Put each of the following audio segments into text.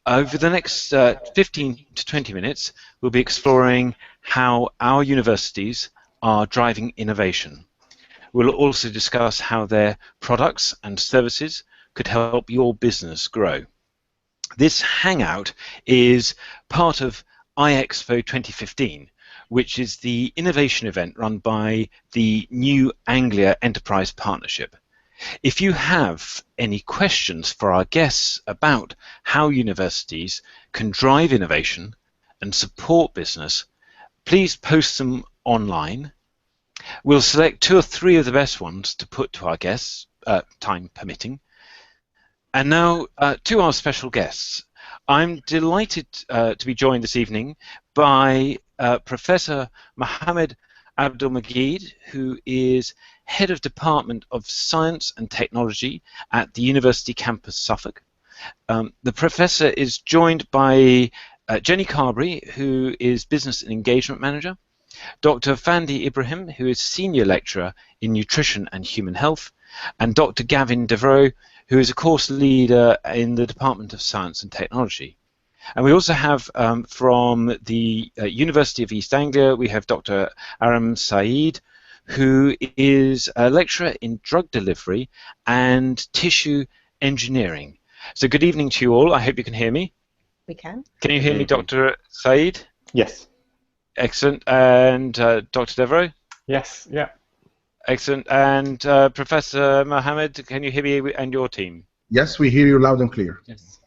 Over the next 15 to 20 minutes, we'll be exploring how our universities are driving innovation. We'll also discuss how their products and services could help your business grow. This hangout is part of iExpo 2015, which is the innovation event run by the New Anglia Enterprise Partnership. If you have any questions for our guests about how universities can drive innovation and support business, please post them online. We'll select 2 or 3 of the best ones to put to our guests, time permitting. And now to our special guests. I'm delighted to be joined this evening by Professor Mohammed Abdul-Majid, who is Head of Department of Science and Technology at the University Campus Suffolk. The professor is joined by Jenny Carberry, who is Business and Engagement Manager, Dr. Fandi Ibrahim, who is Senior Lecturer in Nutrition and Human Health, and Dr. Gavin Devereux, who is a course leader in the Department of Science and Technology. And we also have from the University of East Anglia, we have Dr. Aram Saeed, who is a lecturer in drug delivery and tissue engineering. So good evening to you all. I hope you can hear me. We can. Can you hear me, Dr. Saeed? Yes. Excellent. And Dr. Devereux? Yes, yeah. Excellent. And Professor Mohammed, can you hear me and your team? Yes, we hear you loud and clear. Yes.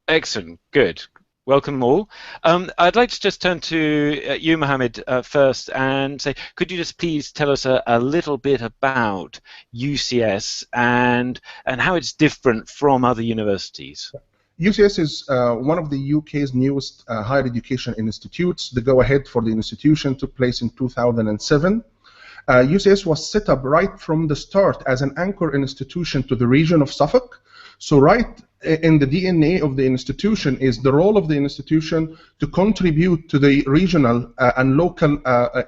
Excellent. Good. Welcome all. I'd like to just turn to you, Mohammed, first and say, could you just please tell us a little bit about UCS and how it's different from other universities? UCS is one of the UK's newest higher education institutes. The go-ahead for the institution took place in 2007. UCS was set up right from the start as an anchor institution to the region of Suffolk. So right in the DNA of the institution is the role of the institution to contribute to the regional and local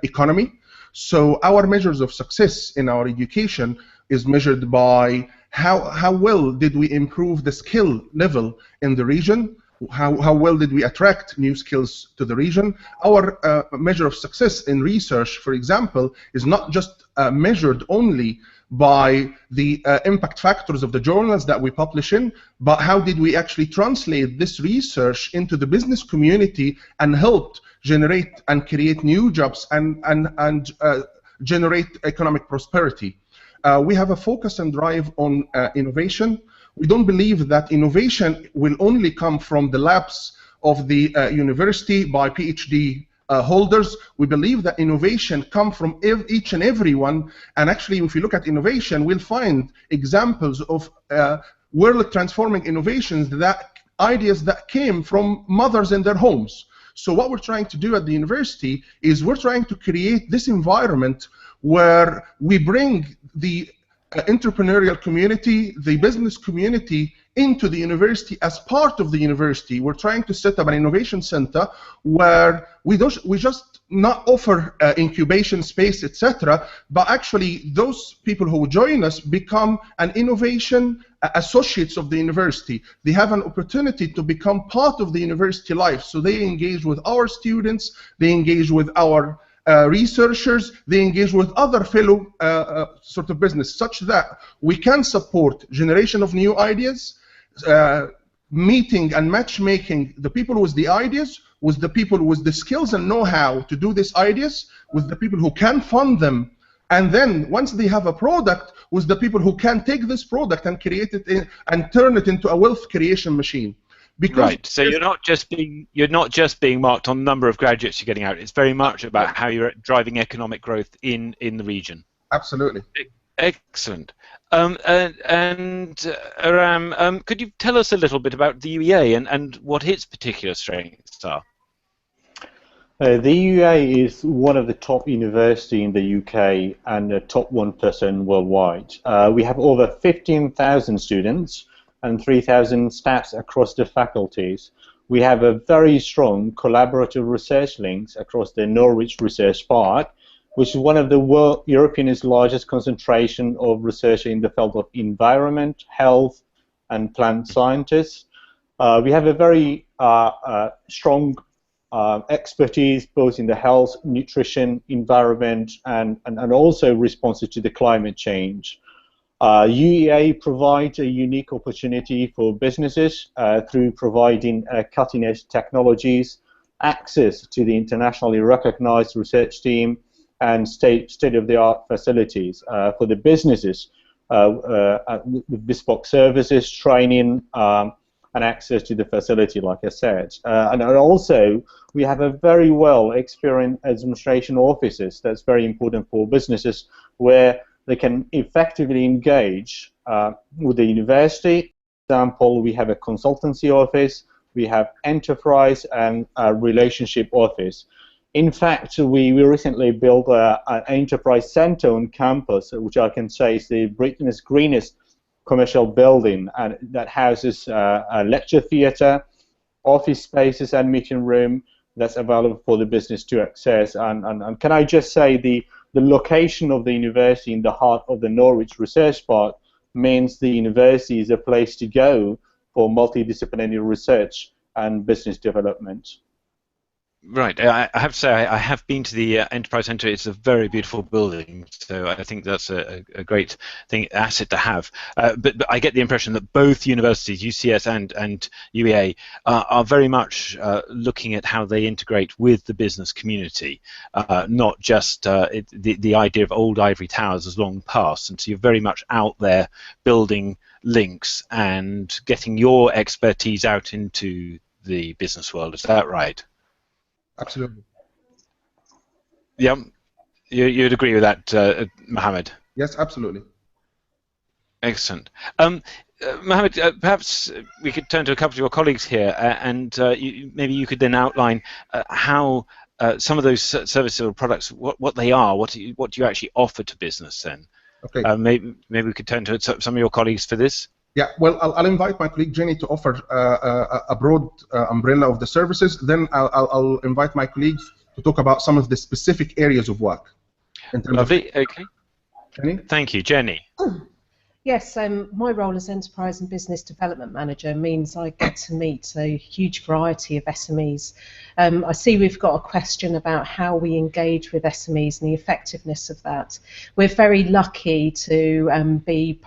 economy. So our measures of success in our education is measured by how well did we improve the skill level in the region, how well did we attract new skills to the region. Our measure of success in research, for example, is not just measured only by the impact factors of the journals that we publish in, but how did we actually translate this research into the business community and helped generate and create new jobs and generate economic prosperity. We have a focus and drive on innovation. We don't believe that innovation will only come from the labs of the university by PhD holders. We believe that innovation comes from each and everyone, and actually if you look at innovation, we'll find examples of world-transforming innovations, ideas that came from mothers in their homes. So what we're trying to do at the university is we're trying to create this environment where we bring the entrepreneurial community, the business community into the university as part of the university. We're trying to set up an innovation center where we just not offer incubation space, etc., but actually those people who join us become an innovation associates of the university. They have an opportunity to become part of the university life, so they engage with our students, they engage with our researchers, they engage with other fellow sort of business, such that we can support generation of new ideas, meeting and matchmaking the people with the ideas, with the people with the skills and know-how to do these ideas, with the people who can fund them, and then once they have a product, with the people who can take this product and create it and turn it into a wealth creation machine. Because right. So you're not just being marked on the number of graduates you're getting out. It's very much about how you're driving economic growth in the region. Absolutely. Excellent. Aram, could you tell us a little bit about the UEA and what its particular strengths are? The UEA is one of the top universities in the UK and the top 1% worldwide. We have over 15,000 students and 3,000 staffs across the faculties. We have a very strong collaborative research links across the Norwich Research Park, which is one of the Europe's largest concentration of research in the field of environment, health, and plant scientists. We have a very strong expertise both in the health, nutrition, environment, and also responses to the climate change. UEA provides a unique opportunity for businesses through providing cutting-edge technologies, access to the internationally recognized research team, and state-of-the-art facilities for the businesses with bespoke services, training, and access to the facility, like I said. And also, we have a very well experienced administration offices. That's very important for businesses where they can effectively engage with the university. For example, we have a consultancy office, we have enterprise and a relationship office. In fact, we recently built an enterprise center on campus, which I can say is Britain's greenest commercial building, and that houses a lecture theatre, office spaces, and meeting room that's available for the business to access. And can I just say the location of the university in the heart of the Norwich Research Park means the university is a place to go for multidisciplinary research and business development. Right. I have to say I have been to the Enterprise Centre. It's a very beautiful building, so I think that's a great asset to have. But I get the impression that both universities, UCS and UEA, are very much looking at how they integrate with the business community, not just the idea of old ivory towers as long past. And so you're very much out there building links and getting your expertise out into the business world. Is that right? Absolutely. Yeah, you'd agree with that, Mohammed? Yes, absolutely. Excellent. Mohammed, perhaps we could turn to a couple of your colleagues here, and maybe you could then outline how some of those services or products, what they are, what do you actually offer to business then? Okay. Maybe we could turn to some of your colleagues for this. Yeah, well, I'll invite my colleague Jenny to offer a broad umbrella of the services. Then I'll invite my colleagues to talk about some of the specific areas of work. Lovely. Okay. Jenny? Thank you, Jenny. Yes, my role as Enterprise and Business Development Manager means I get to meet a huge variety of SMEs. I see we've got a question about how we engage with SMEs and the effectiveness of that. We're very lucky to be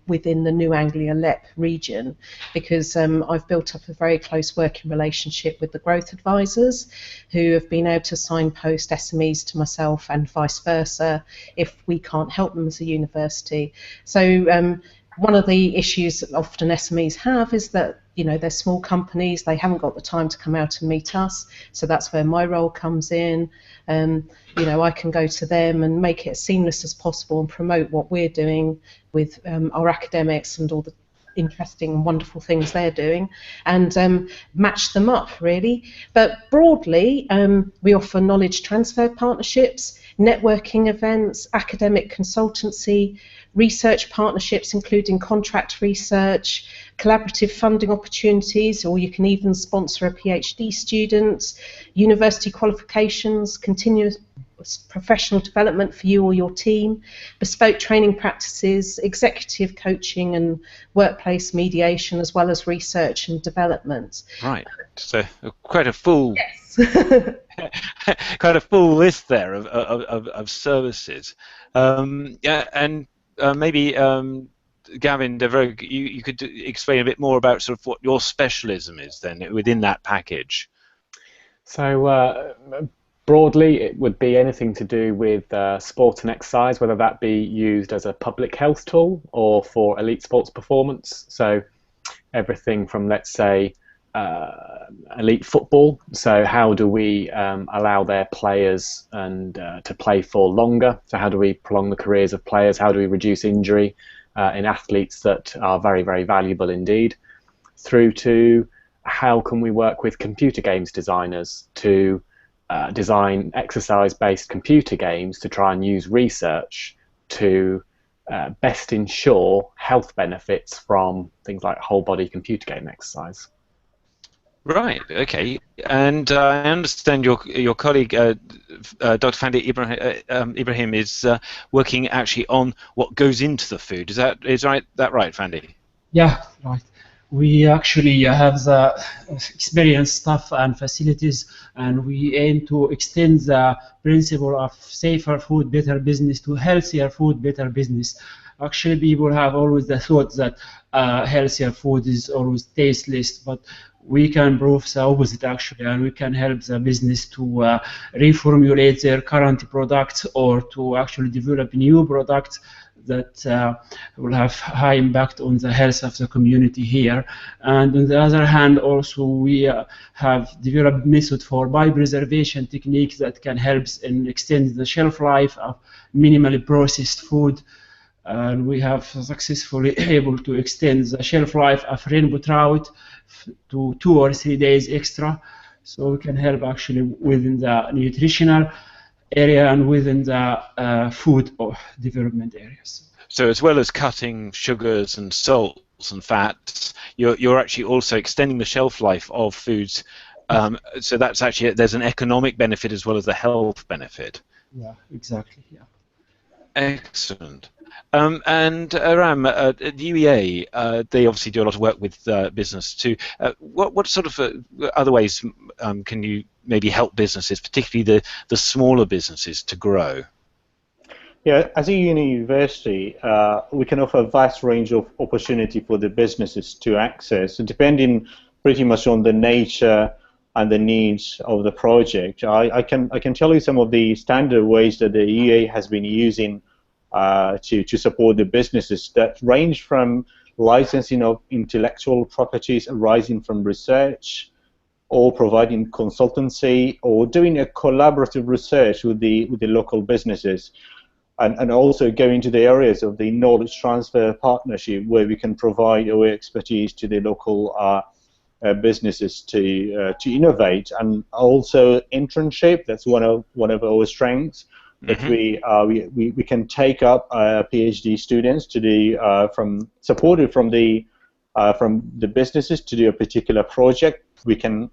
within the New Anglia LEP region, because I've built up a very close working relationship with the growth advisors, who have been able to signpost SMEs to myself and vice versa if we can't help them as a university. So one of the issues that often SMEs have is that, you know, they're small companies, they haven't got the time to come out and meet us, so that's where my role comes in. You know, I can go to them and make it as seamless as possible and promote what we're doing with our academics and all the interesting and wonderful things they're doing, and match them up, really. But broadly, we offer knowledge transfer partnerships, networking events, academic consultancy, research partnerships including contract research, collaborative funding opportunities, or you can even sponsor a PhD student, university qualifications, continuous professional development for you or your team, bespoke training practices, executive coaching and workplace mediation, as well as research and development. Right, so quite a full, yes. quite a full list there of services. Yeah, and maybe Gavin, you could explain a bit more about sort of what your specialism is then within that package. So broadly, it would be anything to do with sport and exercise, whether that be used as a public health tool or for elite sports performance. So everything from, let's say, elite football. So how do we allow their players to play for longer? So how do we prolong the careers of players? How do we reduce injury in athletes that are very, very valuable indeed? Through to how can we work with computer games designers to design exercise-based computer games to try and use research to best ensure health benefits from things like whole-body computer game exercise. Right. Okay. And I understand your colleague, Dr. Fandi Ibrahim, is working actually on what goes into the food. Is that right, Fandi? Yeah, right. we actually have the experienced staff and facilities, and we aim to extend the principle of safer food, better business to healthier food, better business. Actually, people have always the thought that healthier food is always tasteless, but we can prove the opposite actually, and we can help the business to reformulate their current products or to actually develop new products that will have high impact on the health of the community here. And on the other hand, also we have developed method for biopreservation techniques that can help in extend the shelf life of minimally processed food. And we have successfully able to extend the shelf life of rainbow trout to 2 or 3 days extra. So we can help actually within the nutritional area and within the food or development areas. So as well as cutting sugars and salts and fats, you're actually also extending the shelf life of foods. So that's actually, there's an economic benefit as well as a health benefit. Yeah, exactly. Yeah. Excellent. And Aram, the UEA, they obviously do a lot of work with business too. What sort of other ways can you maybe help businesses, particularly the smaller businesses, to grow? Yeah, as a university, we can offer a vast range of opportunity for the businesses to access, depending pretty much on the nature and the needs of the project. I can tell you some of the standard ways that the UEA has been using to support the businesses that range from licensing of intellectual properties arising from research, or providing consultancy, or doing a collaborative research with the local businesses, and also going to the areas of the knowledge transfer partnership where we can provide our expertise to the local businesses to innovate, and also internship. That's one of our strengths. That we can take up PhD students to the supported from the businesses to do a particular project. We can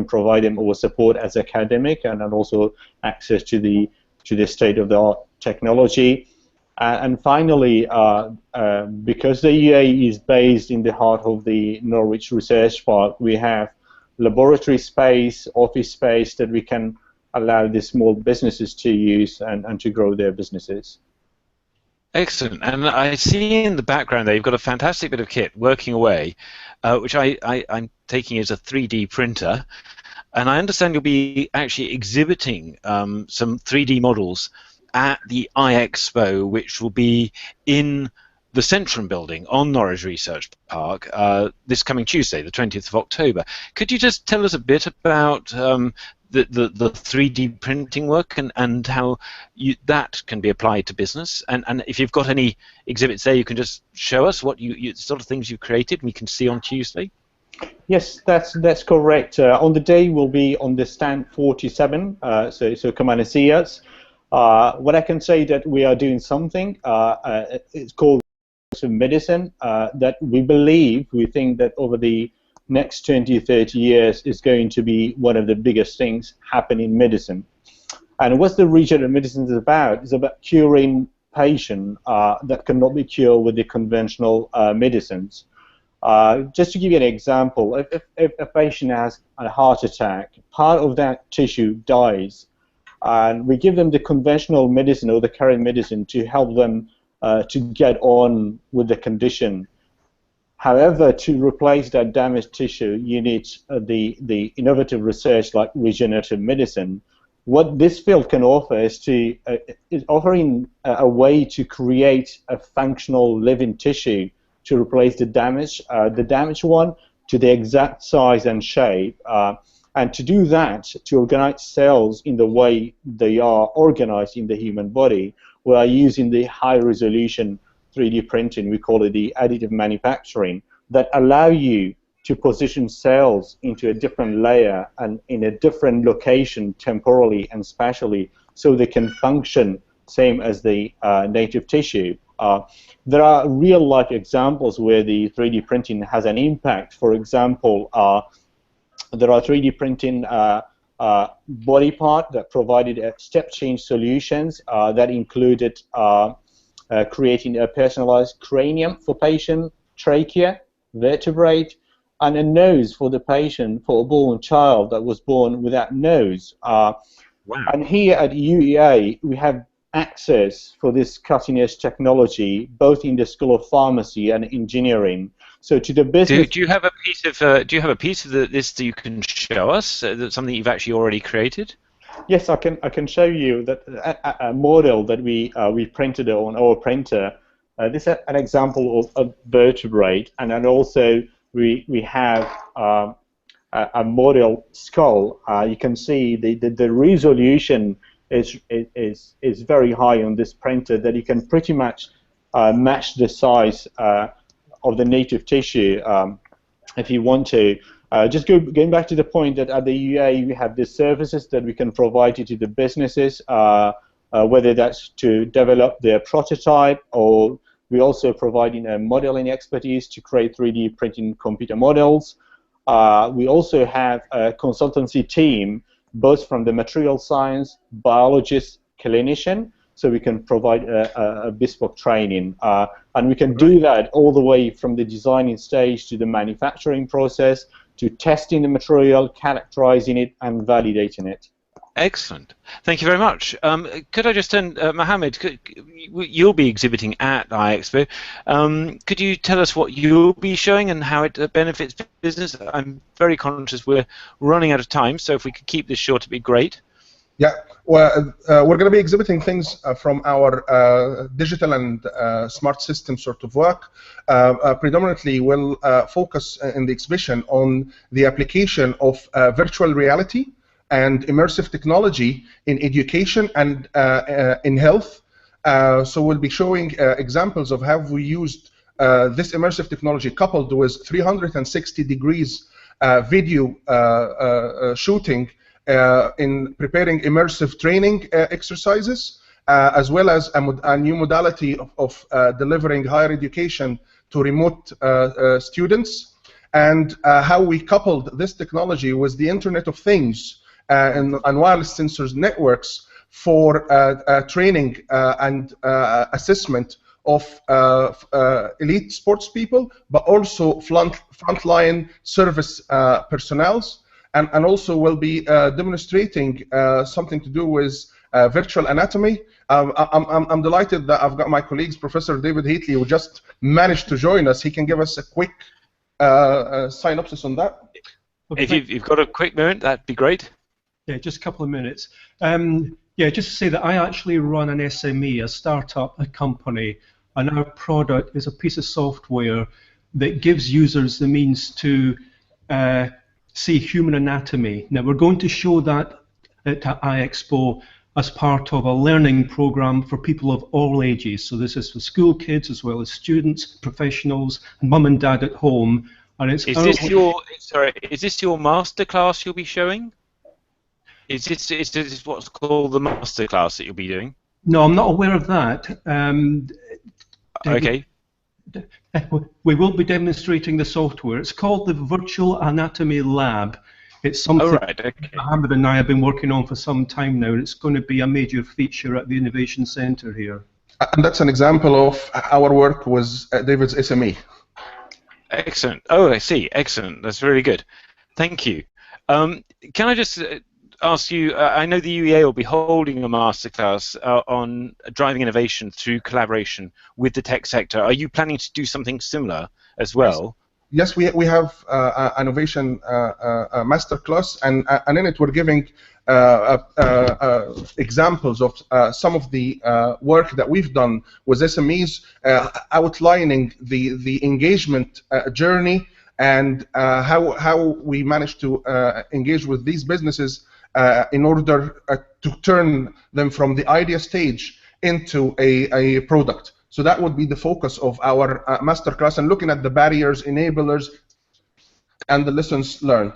provide them our support as academic, and also access to the state-of-the-art technology. And finally, because the UEA is based in the heart of the Norwich Research Park, we have laboratory space, office space that we can allow the small businesses to use and to grow their businesses. Excellent. And I see in the background there you've got a fantastic bit of kit working away, which I'm taking as a 3D printer. And I understand you'll be actually exhibiting some 3D models at the iExpo, which will be in the Centrum building on Norwich Research Park this coming Tuesday, the 20th of October. Could you just tell us a bit about the 3D printing work and how that can be applied to business? And if you've got any exhibits there, you can just show us what sort of things you've created and we can see on Tuesday? Yes, that's correct. On the day we'll be on the stand 47, so come on and see us. What I can say that we are doing something, it's called medicine, that we think that over the next 20, 30 years is going to be one of the biggest things happening in medicine. And what the regenerative medicine is about is about curing patients that cannot be cured with the conventional medicines. Just to give you an example, if a patient has a heart attack, part of that tissue dies, and we give them the conventional medicine or the current medicine to help them to get on with the condition. However, to replace that damaged tissue, you need the innovative research like regenerative medicine. What this field can offer is offering a way to create a functional living tissue to replace the damaged one to the exact size and shape. And to do that, to organize cells in the way they are organized in the human body, we are using the high-resolution 3D printing, we call it the additive manufacturing, that allow you to position cells into a different layer and in a different location temporally and spatially so they can function same as the native tissue. There are real-life examples where the 3D printing has an impact. For example, there are 3D printing body part that provided step change solutions that included creating a personalized cranium for patient, trachea, vertebrae, and a nose for the patient, for a born child that was born without nose. Wow. And here at UEA, we have access for this cutting-edge technology, both in the School of Pharmacy and Engineering. So to the business. Do you have a piece of this that you can show us? That's something you've actually already created? Yes, I can show you that a model that we printed on our printer. This is an example of a vertebrate, and then also we have a model skull. You can see the resolution is very high on this printer, that you can pretty much match the size of the native tissue if you want to. Just going back to the point that at the UEA we have these services that we can provide to the businesses, whether that's to develop their prototype, or we're also providing a modeling expertise to create 3D printing computer models. We also have a consultancy team, both from the material science, biologist, clinician, so we can provide a bespoke training. And we can do that all the way from the designing stage to the manufacturing process, to testing the material, characterizing it, and validating it. Excellent. Thank you very much. Could I just turn, Mohammed, you'll be exhibiting at iExpo. Could you tell us what you'll be showing and how it benefits business? I'm very conscious we're running out of time, so if we could keep this short, it'd be great. Yeah, well, we're going to be exhibiting things from our digital and smart system sort of work. Predominantly, we'll focus in the exhibition on the application of virtual reality and immersive technology in education and in health. So we'll be showing examples of how we used this immersive technology coupled with 360 degrees video shooting in preparing immersive training exercises, as well as a new modality of delivering higher education to remote students, and how we coupled this technology with the Internet of Things and wireless sensors networks for training and assessment of elite sports people, but also frontline service personnel. And also will be demonstrating something to do with virtual anatomy. I'm delighted that I've got my colleagues, Professor David Heatley, who just managed to join us. He can give us a quick synopsis on that. Okay. If you've got a quick moment, that'd be great. Yeah, just a couple of minutes. Yeah, just to say that I actually run an SME, a startup, a company, and our product is a piece of software that gives users the means to see human anatomy. Now, we're going to show that at iExpo as part of a learning program for people of all ages. So this is for school kids as well as students, professionals, and mum and dad at home. And it's is this your masterclass you'll be showing? Is this what's called the masterclass that you'll be doing? No, I'm not aware of that. Okay. We will be demonstrating the software. It's called the Virtual Anatomy Lab. It's something Mohammed and I have been working on for some time now, and it's going to be a major feature at the Innovation Centre here. And that's an example of our work with David's SME. Excellent. Oh, I see. Excellent. That's really good. Thank you. Can I just ask you, I know the UEA will be holding a masterclass on driving innovation through collaboration with the tech sector. Are you planning to do something similar as well? Yes, we have an innovation masterclass, and in it we're giving examples of some of the work that we've done with SMEs, outlining the engagement journey and how we managed to engage with these businesses in order to turn them from the idea stage into a product. So that would be the focus of our masterclass, and looking at the barriers, enablers, and the lessons learned.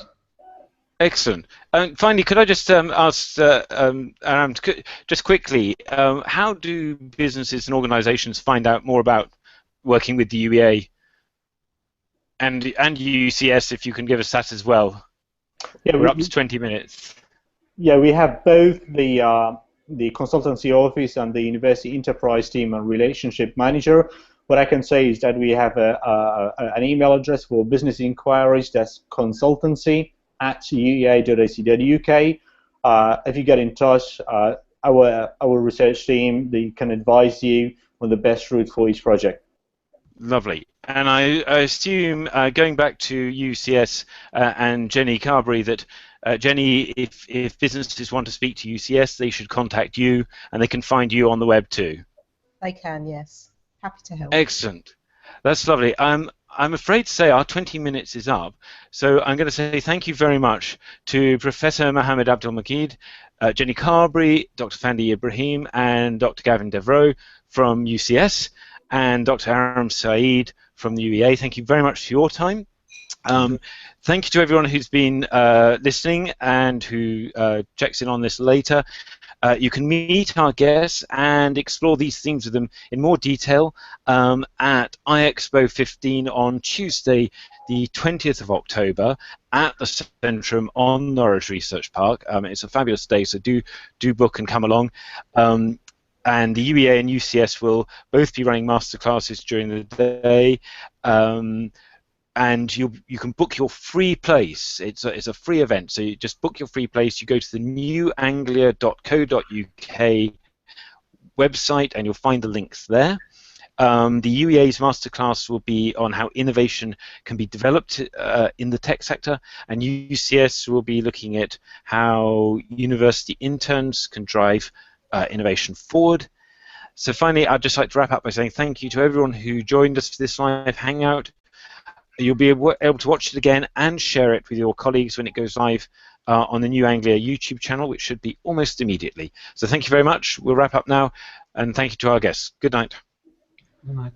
Excellent. Finally, could I just ask, just quickly, how do businesses and organisations find out more about working with the UEA and UCS, if you can give us that as well? Yeah, we're up to 20 minutes. Yeah, we have both the consultancy office and the university enterprise team and relationship manager. What I can say is that we have an email address for business inquiries. That's consultancy@uea.ac.uk. If you get in touch, our research team, they can advise you on the best route for each project. Lovely. And I assume, going back to UCS and Jenny Carberry, that Jenny, if businesses want to speak to UCS, they should contact you, and they can find you on the web too. They can, yes. Happy to help. Excellent. That's lovely. I'm afraid to say our 20 minutes is up, so I'm going to say thank you very much to Professor Mohammed Abdul Majid, Jenny Carberry, Dr. Fandi Ibrahim, and Dr. Gavin Devroe from UCS, and Dr. Aram Saeed from the UEA. Thank you very much for your time. Thank you to everyone who's been listening and who checks in on this later. You can meet our guests and explore these themes with them in more detail at iExpo 15 on Tuesday, the 20th of October at the Centrum on Norwich Research Park. It's a fabulous day, so do book and come along. And the UEA and UCS will both be running masterclasses during the day. And you can book your free place. It's a free event, so you just book your free place. You go to the newanglia.co.uk website, and you'll find the links there. The UEA's masterclass will be on how innovation can be developed in the tech sector, and UCS will be looking at how university interns can drive innovation forward. So finally, I'd just like to wrap up by saying thank you to everyone who joined us for this live hangout. You'll be able to watch it again and share it with your colleagues when it goes live on the New Anglia YouTube channel, which should be almost immediately. So thank you very much. We'll wrap up now, and thank you to our guests. Good night. Good night.